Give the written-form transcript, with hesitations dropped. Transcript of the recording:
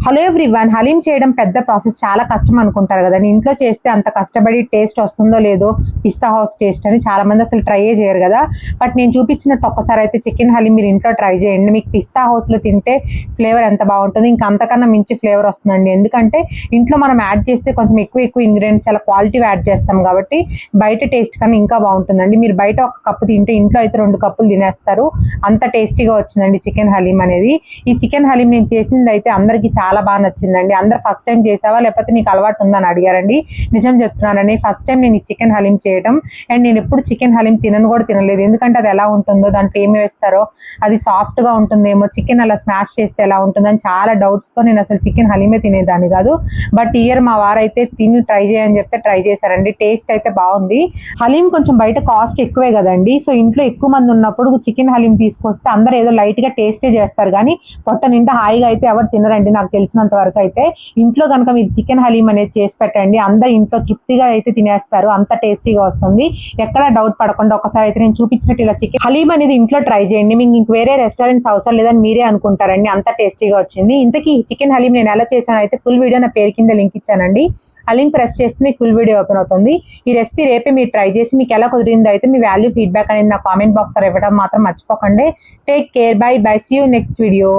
Hello everyone, haleem చేయడం పెద్ద process, చాలా కష్టం అనుకుంటారు కదండి. ఇంట్లో చేస్తే అంత కష్టపడి టేస్ట్ వస్తుందో లేదో, పిస్తా హౌస్ టేస్ట్ అని చాలా మంది అసలు ట్రై చేయరు కదా. బట్ నేను చూపించినట్టు ఒక్కసారి అయితే చికెన్ హలీం మీరు ఇంట్లో ట్రై చేయండి. మీకు పిస్తా హౌస్లో తింటే ఫ్లేవర్ ఎంత బాగుంటుంది, ఇంకా అంతకన్నా మించి ఫ్లేవర్ వస్తుందండి. ఎందుకంటే ఇంట్లో మనం యాడ్ చేస్తే కొంచెం ఎక్కువ ఇంగ్రీడియంట్స్, చాలా క్వాలిటీ యాడ్ చేస్తాం కాబట్టి బయట టేస్ట్ కన్నా ఇంకా బాగుంటుందండి. మీరు బయట ఒక కప్పు తింటే ఇంట్లో అయితే 2 కప్పులు తినేస్తారు. అంత టేస్టీగా వచ్చిందండి చికెన్ హలీం అనేది. ఈ చికెన్ హలీం నేను చేసింది అయితే అందరికీ చాలా బాగా నచ్చిందండి. అందరు ఫస్ట్ టైం చేసావా లేకపోతే నీకు అలవాటు ఉందని అడిగారండి. నిజం చెప్తున్నానండి, ఫస్ట్ టైం నేను ఈ చికెన్ హలీం చేయడం. అండ్ నేను ఎప్పుడు చికెన్ హలీం తినలేదు. ఎందుకంటే అది ఎలా ఉంటుందో, దాంట్లో ఏమి వేస్తారో, అది సాఫ్ట్గా ఉంటుందేమో, చికెన్ అలా స్మాష్ చేస్తే ఎలా ఉంటుందని చాలా డౌట్స్తో నేను అసలు చికెన్ హలీమే తినేదాన్ని కాదు. బట్ ఇయర్ మా వారైతే తిని ట్రై చేయని చెప్తే ట్రై చేశారండి. టేస్ట్ అయితే బాగుంది. హలీం కొంచెం బయట కాస్ట్ ఎక్కువే కదండి. సో ఇంట్లో ఎక్కువ మంది ఉన్నప్పుడు చికెన్ హలీం తీసుకొస్తే అందరూ ఏదో లైట్గా టేస్టే చేస్తారు కానీ పొట్ట నిండా హాయిగా అయితే ఎవరు తినరండి నాకు తెలిసినంత వరకు అయితే. ఇంట్లో కనుక మీరు చికెన్ హలీం అనేది చేసి పెట్టండి, అందరు ఇంట్లో తృప్తిగా అయితే తినేస్తారు. అంత టేస్టీగా వస్తుంది. ఎక్కడ డౌట్ పడకుండా ఒకసారి అయితే నేను చూపించినట్టు ఇలా చికెన్ హలీం అనేది ఇంట్లో ట్రై చేయండి. మీకు ఇంక వేరే రెస్టారెంట్స్ అవసరం లేదని మీరే అనుకుంటారండి, అంత టేస్టీగా వచ్చింది. ఇంతకీ చికెన్ హలీం నేను ఎలా చేశాను అయితే ఫుల్ వీడియో నా పేరు కింద లింక్ ఇచ్చానండి. ఆ లింక్ ప్రెస్ చేస్తే మీకు ఫుల్ వీడియో ఓపెన్ అవుతుంది. ఈ రెసిపీ రేపే మీరు ట్రై చేసి మీకు ఎలా కుదిరిందో అయితే మీ వాల్యూ ఫీడ్బ్యాక్ అనేది నా కామెంట్ బాక్స్ లో ఇవ్వడం మాత్రం మర్చిపోకండి. Take care, bye bye, see you next video.